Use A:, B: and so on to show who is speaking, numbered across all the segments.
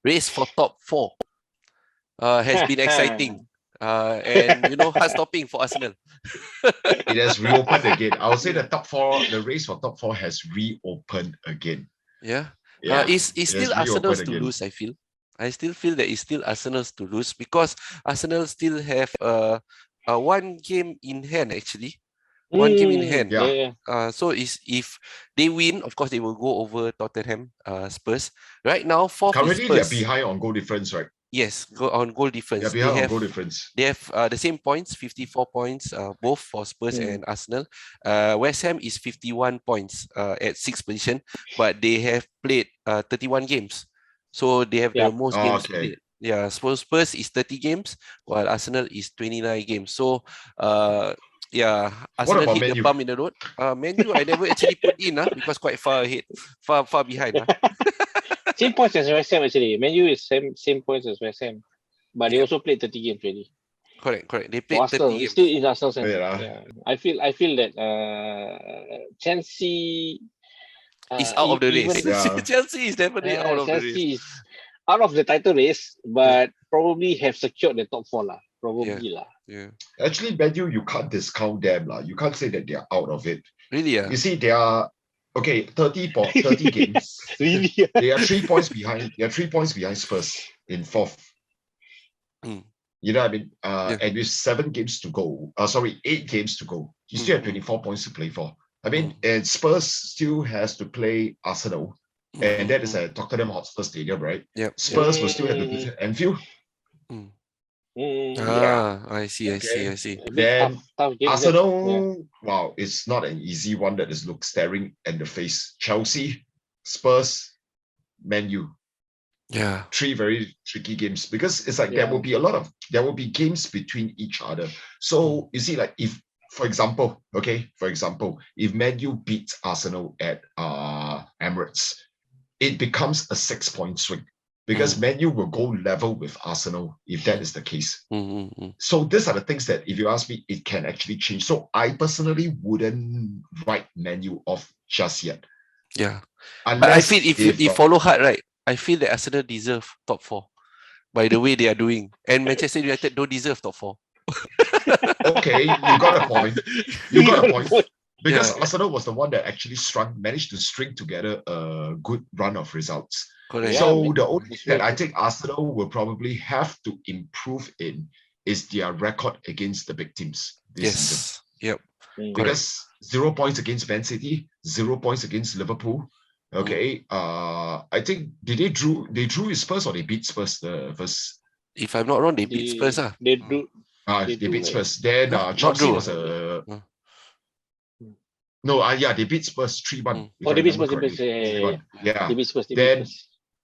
A: race for top 4 has been exciting. And heart-stopping for Arsenal.
B: It has reopened again. I would say the race for top 4 has reopened again.
A: Yeah.
B: Yeah,
A: It's
B: it
A: still
B: has reopened
A: Arsenal's to
B: again.
A: lose, I feel. I still feel that it's still Arsenal's to lose because Arsenal still have one game in hand, actually. One game in hand.
B: Yeah.
A: So if they win, of course, they will go over Tottenham, Spurs. Right now, 4th is
B: Currently, they're
A: Spurs.
B: behind on goal difference, right?
A: Yes, on goal difference.
B: They're behind on goal difference.
A: They have the same points, 54 points, both for Spurs and Arsenal. West Ham is 51 points at 6th position, but they have played 31 games. So they have the most games played. Yeah, Spurs is 30 games, while Arsenal is 29 games. So, Arsenal hit the bump in the road. Man U, I never actually put in because quite far ahead, far behind.
C: Same points as West Ham actually. Man U is same points as West Ham, but they also played 30 games already.
A: Correct. They played 30 games.
C: Still in Arsenal. Yeah. I feel that Chelsea
A: is out of the race. Chelsea is definitely out of the race.
C: Chelsea is out of the title race, but probably have secured the top 4 lah. Probably lah.
A: Yeah.
B: Actually, Man U, you can't discount them lah. You can't say that they're out of it.
A: Really?
B: You see, they are 30 games.
C: Really?
B: They are 3 points behind. They are 3 points behind Spurs in 4th. You know what I mean? And with 8 games to go, you still have 24 points to play for. I mean, and Spurs still has to play Arsenal, and that is at Tottenham Hotspur Stadium, right?
A: Yep.
B: Spurs will still have to visit Anfield.
A: I see.
B: Then Arsenal, wow, it's not an easy one that is staring at the face. Chelsea, Spurs, Man U.
A: Yeah.
B: 3 very tricky games because it's like there will be games between each other. So you see, like if, for example, if Man U beats Arsenal at Emirates, it becomes a 6-point swing. Because Man U will go level with Arsenal if that is the case. So these are the things that, if you ask me, it can actually change. So I personally wouldn't write Man U off just yet.
A: Yeah. But I feel if you follow hard, right, I feel that Arsenal deserve top 4 by the way they are doing. And Manchester United don't deserve top 4.
B: Okay, you got a point. Because Arsenal was the one that actually managed to string together a good run of results.
A: Correct.
B: So the only thing that I think Arsenal will probably have to improve in is their record against the big teams this season.
A: Yep.
B: Because 0 points against Man City, 0 points against Liverpool. Okay. I think they drew with Spurs or they beat Spurs the first.
A: If I'm not wrong, they beat Spurs.
C: They drew.
B: They beat Spurs. Then Chelsea was a. No, they beat Spurs 3-1.
C: They beat Spurs.
B: Yeah.
C: They beat Spurs.
B: Then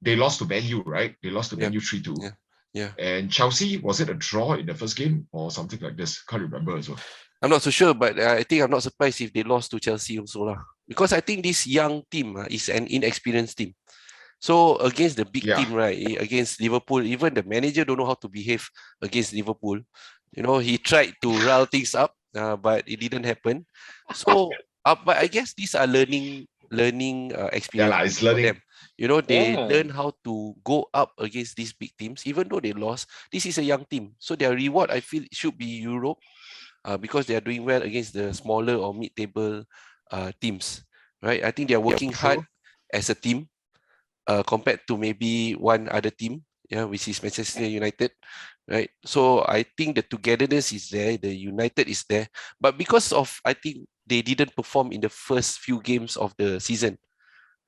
B: they lost to Man U, right? They lost to Man U 3-2.
A: Yeah.
B: And Chelsea, was it a draw in the first game or something like this? Can't remember as well.
A: I'm not so sure, but I think I'm not surprised if they lost to Chelsea also. Because I think this young team is an inexperienced team. So against the big team, right, against Liverpool, even the manager don't know how to behave against Liverpool. He tried to rile things up, but it didn't happen. So, but I guess these are learning experience for them. They learn how to go up against these big teams, even though they lost. This is a young team, so their reward, I feel, should be Europe, because they are doing well against the smaller or mid-table teams, right? I think they are working hard as a team, compared to maybe one other team, which is Manchester United, right? So I think the togetherness is there, the United is there, but because of, I think, they didn't perform in the first few games of the season.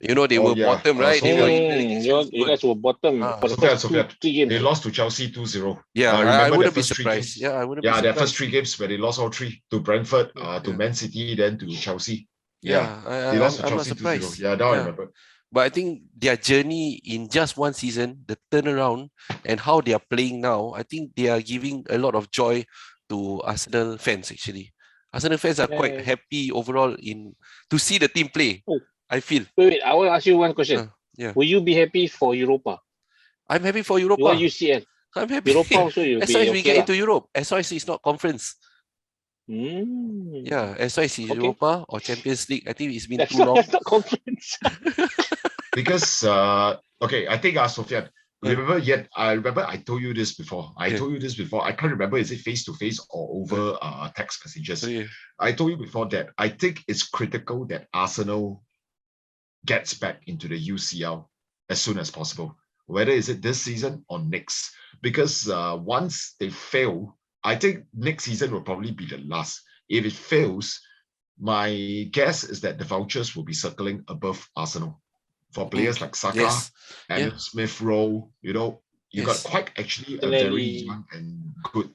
A: They were bottom, right?
C: You guys were bottom for the first 3 games.
B: They lost to Chelsea 2-0.
A: Yeah, I wouldn't be surprised. I wouldn't be surprised.
B: Their first 3 games where they lost all 3 to Brentford, to Man City, then to Chelsea. They lost to Chelsea 2-0. Yeah, now I remember.
A: But I think their journey in just one season, the turnaround, and how they are playing now, I think they are giving a lot of joy to Arsenal fans, actually. Arsenal fans are quite happy overall to see the team play. I feel.
C: Wait, I want to ask you one question. Will you be happy for Europa?
A: I'm happy for Europa.
C: What UCL?
A: I'm happy.
C: Europa also you'll
A: as long as we get into Europe, as long as it's not conference. Yeah, as long as it's Europa or Champions League, I think it's been too long.
C: That's not conference.
B: Because I think Sofian, remember yet. I remember I told you this before. I told you this before. I can't remember, is it face to face or over text messages? I told you before that I think it's critical that Arsenal gets back into the UCL as soon as possible, whether is it this season or next. Because once they fail, I think next season will probably be the last. If it fails, my guess is that the vouchers will be circling above Arsenal for players like Saka, Adam Smith Rowe. You know, you got quite actually a very young and good,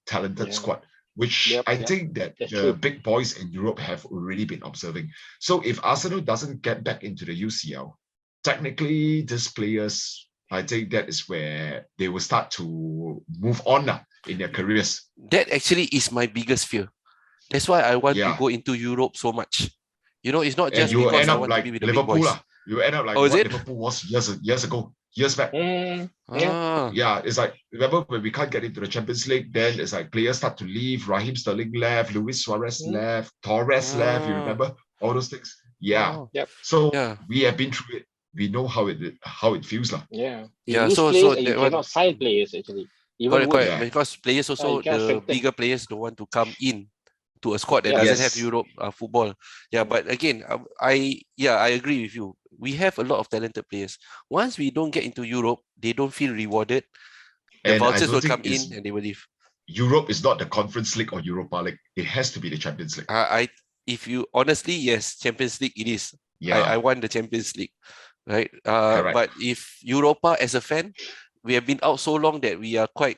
B: talented squad, which I think that the big boys in Europe have already been observing. So if Arsenal doesn't get back into the UCL, technically these players, I think that is where they will start to move on in their careers.
A: That actually is my biggest fear. That's why I want to go into Europe so much. You know, it's not just because I want to be with the
B: Liverpool,
A: big boys.
B: You end up like what Liverpool was years back. It's like, remember when we can't get into the Champions League, then it's like players start to leave. Raheem Sterling left, Luis Suarez left, Torres left. You remember all those things? So we have been through it. We know how it feels like.
C: So you cannot sign players actually.
A: Correct. Because players also, the bigger players don't want to come in to a squad that doesn't have Europe football. But again, I agree with you. We have a lot of talented players. Once we don't get into Europe, they don't feel rewarded. The vouchers will come in and they will leave.
B: Europe is not the Conference League or Europa League. It has to be the Champions League.
A: If you honestly, yes, Champions League it is. I want the Champions League, right? But if Europa, as a fan, we have been out so long that we are quite,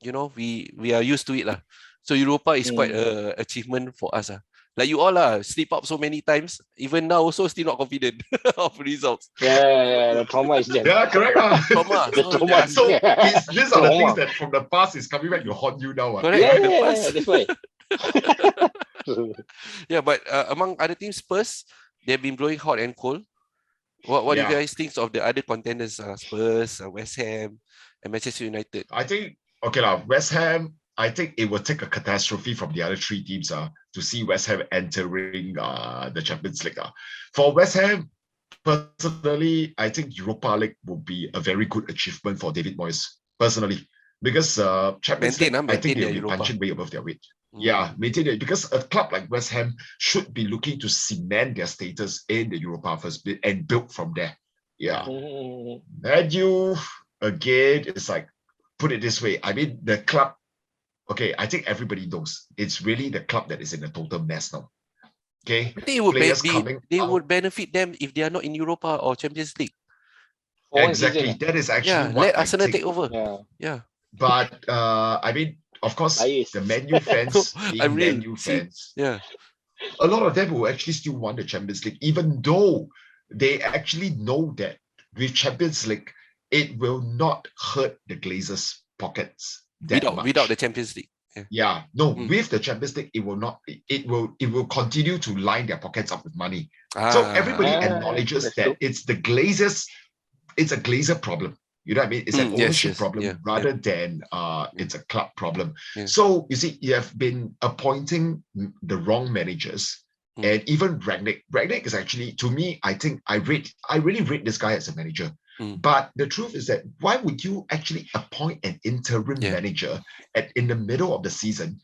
A: we are used to it lah. So Europa is quite an achievement for us. Like you all sleep up so many times. Even now also still not confident of results.
C: The trauma is there.
B: Yeah, correct.
A: Trauma.
B: So these are the things that from the past is coming back to haunt you now.
A: Correct.
C: That's why.
A: But among other teams, Spurs, they've been blowing hot and cold. What do you guys think of the other contenders? Spurs, West Ham, and Manchester United.
B: I think West Ham. I think it will take a catastrophe from the other three teams to see West Ham entering the Champions League. For West Ham, personally, I think Europa League will be a very good achievement for David Moyes, personally. Because Champions League, I think they'll be punching way above their weight. Maintain it. Because a club like West Ham should be looking to cement their status in the Europa first bit and build from there. And you, again, it's like, put it this way, I mean, the club, I think everybody knows it's really the club that is in a total mess now. Okay,
A: they would benefit them if they are not in Europa or Champions League.
B: Exactly, that is actually what
A: let Arsenal take over.
B: But I mean, of course, the Man U fans, Man U fans, a lot of them will actually still want the Champions League, even though they actually know that with Champions League, it will not hurt the Glazers' pockets.
A: Without the Champions League.
B: With the Champions League, it will not. It will continue to line their pockets up with money. So everybody acknowledges that it's the Glazers. It's a Glazer problem. You know what I mean? It's an ownership problem rather than it's a club problem. So you see, you have been appointing the wrong managers, and even Rangnick. Rangnick is actually, to me, I think I really rate this guy as a manager. But the truth is that why would you actually appoint an interim manager in the middle of the season,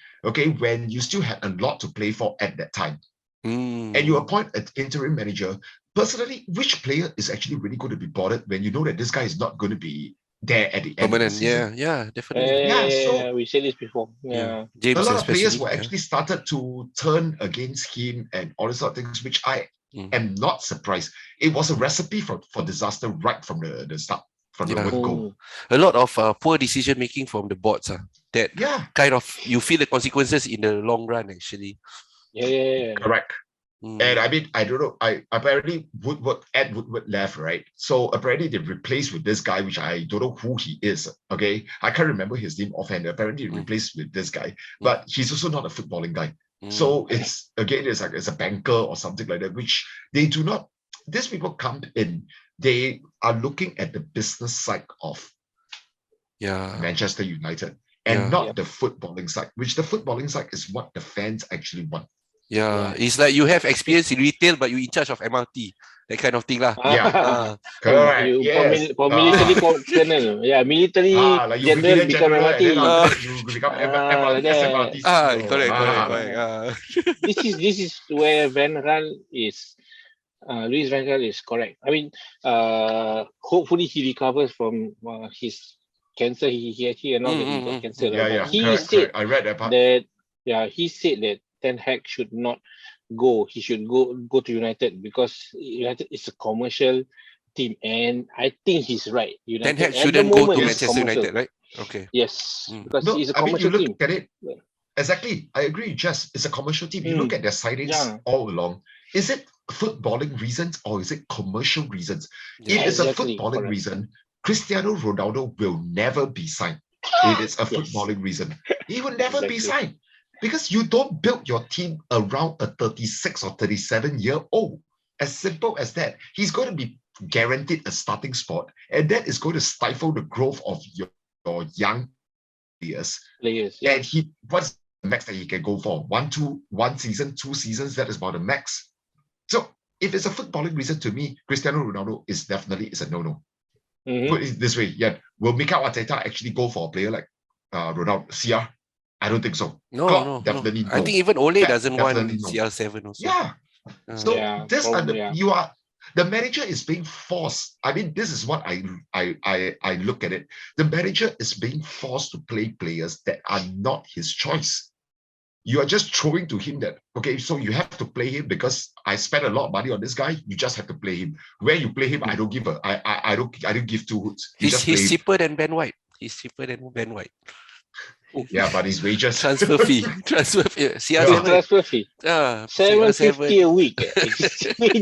B: when you still had a lot to play for at that time? And you appoint an interim manager. Personally, which player is actually really going to be bothered when you know that this guy is not going to be there at the end of the season?
A: Definitely.
C: So we said this before.
B: James, a lot of players were actually started to turn against him and all these sort of things, which I am not surprised. It was a recipe for disaster right from the start, from the word go.
A: A lot of poor decision making from the boards. That kind of, you feel the consequences in the long run, actually.
B: Correct. And I mean, I don't know. Apparently Ed Woodward left, right? So apparently they replaced with this guy, which I don't know who he is. I can't remember his name offhand. Apparently replaced with this guy, but he's also not a footballing guy. So it's like it's a banker or something like that, which they do not. These people come in, they are looking at the business side of Manchester United and not the footballing side, which the footballing side is what the fans actually want.
A: Yeah, it's like you have experience in retail, but you in charge of MRT, that kind of thing lah.
B: Yeah. Correct.
C: You
B: Yes.
C: for military colonel, military
B: like you
C: general
B: brigadier
C: become
B: general, and then
C: MRT.
B: after that you become
C: Like that.
B: SMRT.
A: Correct.
C: This is where Van Gaal is. Luis Van Gaal is correct. I mean, hopefully he recovers from his cancer. He actually announced that he got cancer.
B: Yeah,
C: He
B: correct,
C: said
B: correct. I read that part.
C: that he said that Ten Hag should not go. He should go to United because United is a commercial team, and I think he's right.
A: Ten
C: United
A: Hag
C: at the
A: shouldn't go
C: moment
A: to
C: is
A: Manchester
C: commercial.
A: United, right? Okay.
C: Yes, because
B: No,
C: it's a
B: I mean, you
C: commercial
B: look
C: team.
B: at it. Exactly. I agree, Jess. It's a commercial team. You look at their signings all along. Is it footballing reasons or is it commercial reasons?
A: Yeah.
B: If it's a
C: Exactly,
B: footballing
C: correct.
B: reason, Cristiano Ronaldo will never be signed. If it's a footballing reason, he will never be signed. Because you don't build your team around a 36 or 37-year-old. As simple as that. He's going to be guaranteed a starting spot, and that is going to stifle the growth of your young players.
C: Yeah.
B: And what's the max that he can go for? One season, 2 seasons, that is about the max. So if it's a footballing reason, to me, Cristiano Ronaldo is a no-no. Put it this way, will Mikel Arteta actually go for a player like Ronaldo, CR? I don't think so.
A: No.
B: Definitely no.
A: I think even Ole doesn't want
B: definitely no.
A: CR7 also.
B: Yeah. So the manager is being forced. I mean, this is what I look at it. The manager is being forced to play players that are not his choice. You are just throwing to him that, okay, so you have to play him because I spent a lot of money on this guy. You just have to play him. Where you play him, I don't give I don't give two hoots.
A: He's cheaper than Ben White. He's cheaper than Ben White.
B: Yeah, but his wages.
A: Transfer fee. CR7.
C: Transfer fee. $750 a week.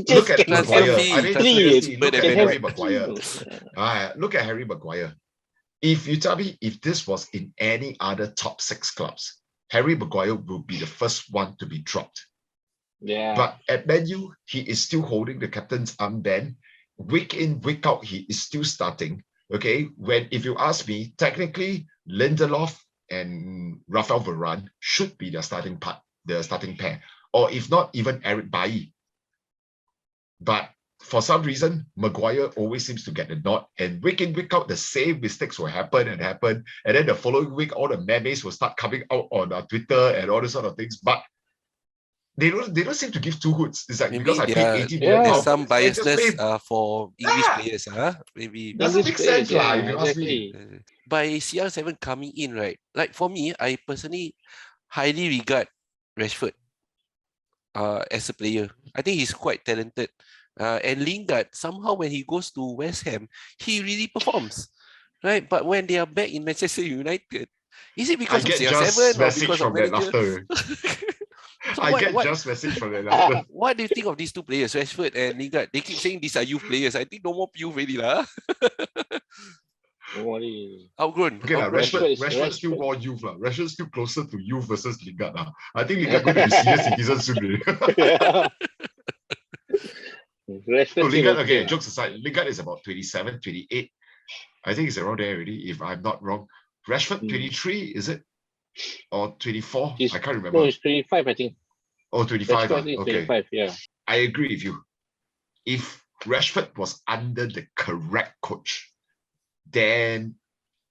B: Look at Maguire. I mean, seriously,
A: look at
B: Harry Maguire. Look at Harry Maguire. If you tell me if this was in any other top 6 clubs, Harry Maguire will be the first one to be dropped.
C: Yeah.
B: But at Man U, he is still holding the captain's armband. Week in, week out, he is still starting. Okay, if you ask me, technically, Lindelof and Rafael Varane should be the starting pair, or if not, even Eric Bailly. But for some reason, Maguire always seems to get the nod, and week in, week out, the same mistakes will happen, and then the following week, all the memes will start coming out on Twitter and all those sort of things. But they don't seem to give two hoots. It's like, maybe because I paid 80 million.
A: There's some biasness for English players. Maybe
B: doesn't make sense, if you ask me.
A: By CR7 coming in, right? Like for me, I personally highly regard Rashford as a player. I think he's quite talented. And Lingard, somehow when he goes to West Ham, he really performs. Right? But when they are back in Manchester United, is it because of CR7 or because of manager? So
B: I get just message from that.
A: What do you think of these two players, Rashford and Lingard? They keep saying these are youth players. I think no more youth already lah. Outgrown.
B: Okay, Rashford still more youth lah. Rashford still closer to youth versus Lingard lah. I think Lingard going to be senior citizen soon. So Lingard, okay, jokes aside, Lingard is about 27, 28. I think it's around there already, if I'm not wrong. Rashford, 23, is it? Or 24? I can't remember.
C: No, it's 25, I think.
B: Oh, 25. Okay.
C: 25, yeah.
B: I agree with you. If Rashford was under the correct coach, then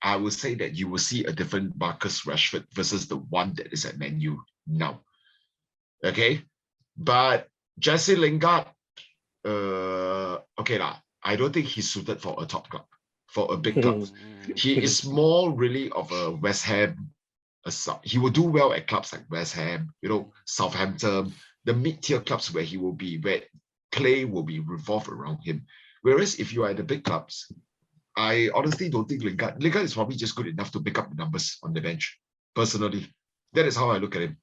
B: I would say that you will see a different Marcus Rashford versus the one that is at Man U now. Okay? But Jesse Lingard, okay lah. I don't think he's suited for a top club, for a big club. He is more really of a West Ham. He will do well at clubs like West Ham, Southampton, the mid-tier clubs where play will be revolved around him. Whereas if you are at the big clubs, I honestly don't think Lingard is probably just good enough to pick up the numbers on the bench. Personally, that is how I look at him.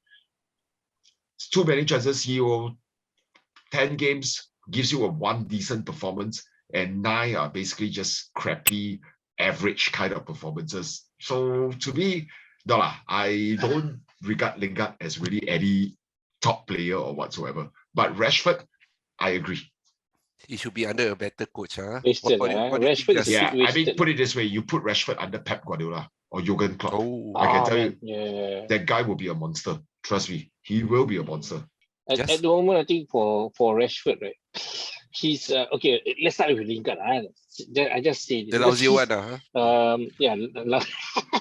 B: It's too many chances. 10 games gives you a 1 decent performance, and 9 are basically just crappy, average kind of performances. So to me, no lah, I don't regard Lingard as really any top player or whatsoever. But Rashford, I agree.
A: He should be under a better coach.
C: Rashford is
B: I mean, put it this way, you put Rashford under Pep Guardiola or Jurgen Klopp. I can tell you, that guy will be a monster. Trust me, he will be a monster.
C: At the moment, I think for Rashford, right? He's okay. Let's start with Lingard. I just say this.
A: The lousy one, huh?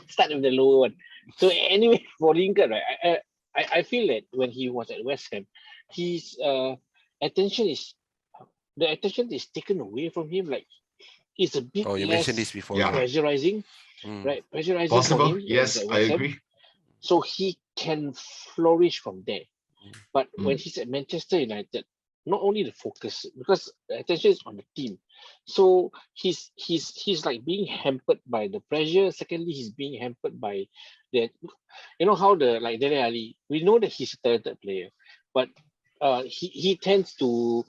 C: Start with the lower one. So anyway, for Lingard, right? I feel that when he was at West Ham, his attention is taken away from him. Like it's a bit
A: You
C: less
A: mentioned this before.
C: pressurizing, right? Pressurizing
B: Possible.
C: for him.
B: Yes, I agree.
C: So he can flourish from there. But
B: Mm.
C: when he's at Manchester United, not only the focus, because the attention is on the team. So he's like being hampered by the pressure. Secondly, he's being hampered by that. You know how like Dele Alli, we know that he's a talented player, but he tends to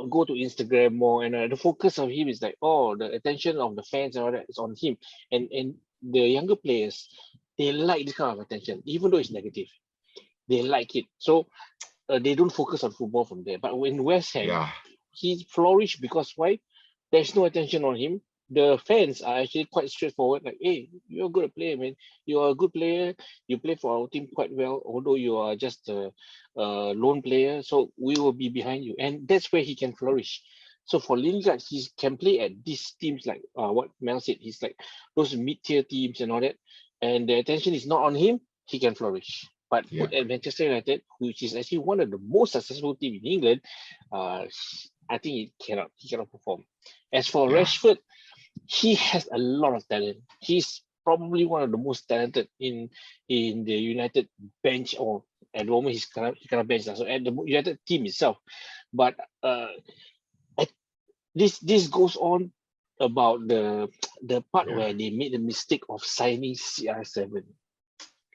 C: go to Instagram more, and the focus of him is like, the attention of the fans and all that is on him. And the younger players, they like this kind of attention, even though it's negative. They like it. So they don't focus on football from there. But when West Ham, he flourished because why? There's no attention on him. The fans are actually quite straightforward. Like, hey, you're a good player, man. You're a good player. You play for our team quite well, although you are just a lone player. So we will be behind you. And that's where he can flourish. So for Lingard, he can play at these teams like what Mel said. He's like those mid-tier teams and all that. And the attention is not on him. He can flourish. But put at Manchester United, which is actually one of the most successful teams in England, I think he cannot perform. As for Rashford, he has a lot of talent. He's probably one of the most talented in the United bench, or at the moment he's kind of bench. So at the United team itself, but this goes on about the part where they made the mistake of signing CR7.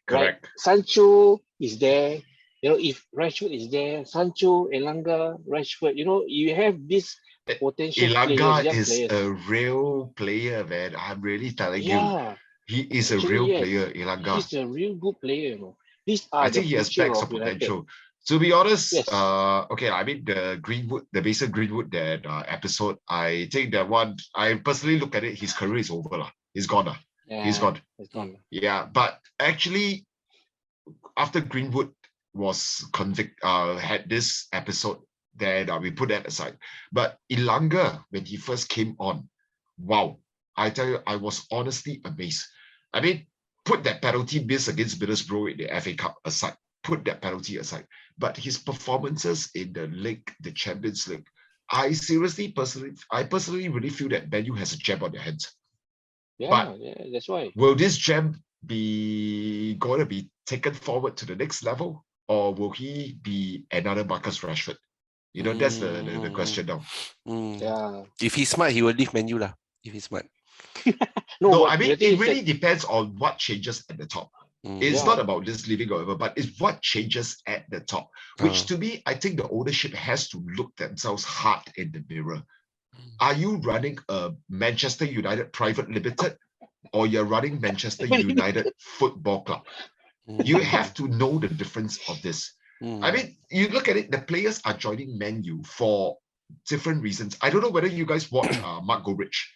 B: Correct.
C: Right? Sancho is there. You know, if Rashford is there, Sancho, Elanga, Rashford, you have this potential
B: Elanga
C: players,
B: is
C: players.
B: a real player, man. I'm really telling you. He is a real player, Elanga.
C: He's a real good player, These are
B: I think he has bags of potential. To be honest, I mean the Mason Greenwood that episode, I think that one, I personally look at it, his career is over. He's gone. He's gone. Yeah, but actually, after Greenwood was had this episode, then we put that aside. But Elanga, when he first came on, wow, I tell you, I was honestly amazed. I mean, put that penalty miss against Middlesbrough in the FA Cup aside. Put that penalty aside. But his performances in the league, the Champions League, I personally really feel that Man U has a gem on their hands.
C: That's why.
B: Will this gem be going to be taken forward to the next level, or will he be another Marcus Rashford? That's the question now.
C: Yeah.
A: If he's smart, he will leave Man U lah. If he's smart.
B: No, I mean, it really depends on what changes at the top. It's not about just leaving or whatever, but it's what changes at the top. Which to me, I think the ownership has to look themselves hard in the mirror. Are you running a Manchester United Private Limited, or you're running Manchester United Football Club? You have to know the difference of this. I mean, you look at it, the players are joining Man U for different reasons. I don't know whether you guys watch Mark Goldrich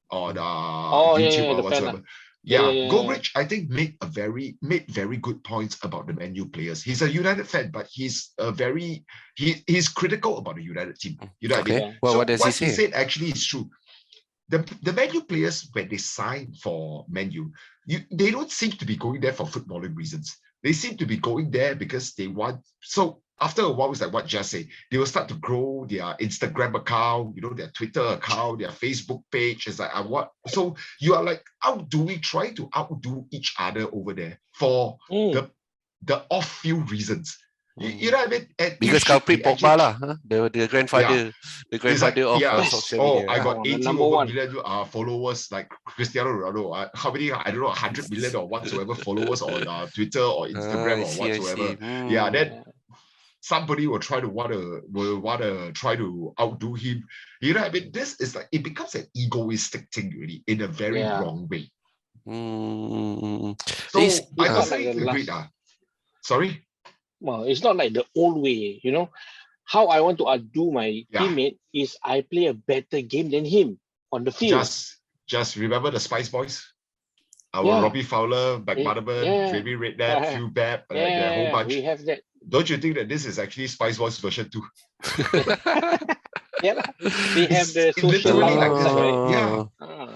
B: on YouTube or whatsoever. Goldrich, I think, made very good points about the Man U players. He's a United fan, but he's he's critical about the United team. You know what I mean?
A: Well,
B: so
A: what does he say?
B: He said actually is true. The Man U players, when they sign for Man U, they don't seem to be going there for footballing reasons. They seem to be going there because they want. So after a while, it's like what Jess said, they will start to grow their Instagram account, their Twitter account, their Facebook page. It's like, so you are like, try to outdo each other over there for the off-field reasons. You know what I mean? And
A: because culprit Pogba lah, the grandfather, the grandfather
B: like,
A: of social media.
B: I got 80 million followers like Cristiano Ronaldo. How many? I don't know, 100 million or whatsoever followers on Twitter or Instagram or whatsoever. Then somebody will want to try to outdo him. You know what I mean? This is like, it becomes an egoistic thing really in a very wrong way. So I personally agree. Sorry.
C: Well, it's not like the old way, How I want to outdo my teammate is I play a better game than him on the field.
B: Just remember the Spice Boys? Our Robbie Fowler, McManaman, Jamie Redknapp, Phil Babb, the whole bunch.
C: We have that.
B: Don't you think that this is actually Spice Boys version 2?
C: Yeah, they have the
B: It's
C: social
B: literally
C: life
B: like this,
C: outside,
B: right?
C: right?
B: Yeah.
C: Ah,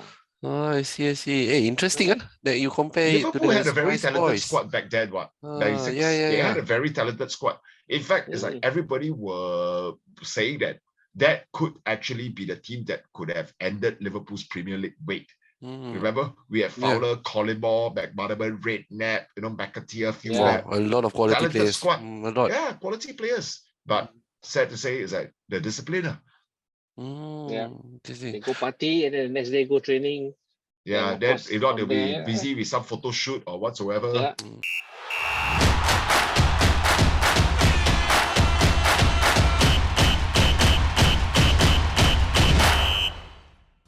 A: Oh, I see. Hey, interesting that you compare it to
B: Liverpool
A: the
B: had a very
A: Spice
B: talented
A: Boys.
B: squad back then. What? 96.
A: Yeah.
B: They had a very talented squad. In fact, it's like everybody were saying that could actually be the team that could have ended Liverpool's Premier League wait. Remember, we had Fowler, Collymore, McManaman, Redknapp, McAteer, few
A: Wow, a lot of quality
B: talented
A: players.
B: squad.
A: A lot.
B: Yeah, quality players. But sad to say is like the discipline.
C: Yeah.
A: Interesting.
C: They go party and then the next day go training.
B: Yeah,
C: of
B: then
C: course,
B: if not,
C: from
B: they'll be
C: there,
B: busy with some photo shoot or whatsoever.
C: Yeah.